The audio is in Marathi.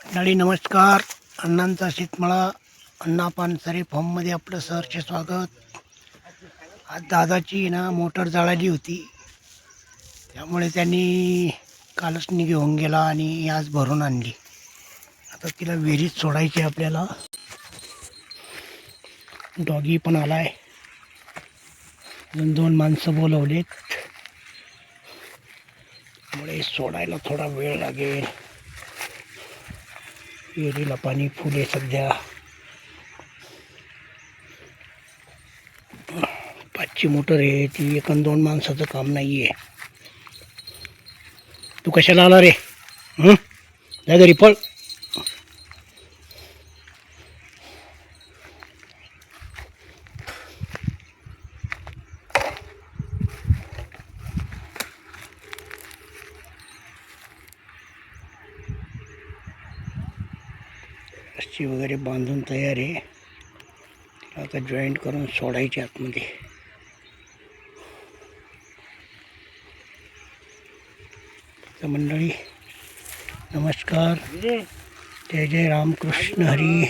मंडळी नमस्कार. अण्णांचा शेतमळा अण्णा पानसरे फॉर्ममध्ये आपलं सहर्ष स्वागत. आज दादाची मोटर जळाली होती, त्यामुळे त्यांनी कालच घेऊन गेला आणि आज भरून आणली. आता तिला विहिरीत सोडायची आपल्याला. डॉगी पण आलाय. अजून 2 माणसं बोलवलेत, त्यामुळे सोडायला थोडा वेळ लागेल. विहिरीला पाणी फुल आहे सध्या. 5ची मोटर आहे ती. 1-2 माणसाचं काम नाही आहे. तू कशाला आला रे? जा घरी पळ. रस्सी वगैरे बांधून तयार आहे. आता जॉईंट करून सोडायचे आतमध्ये. तर मंडळी नमस्कार. जय जय रामकृष्ण हरी.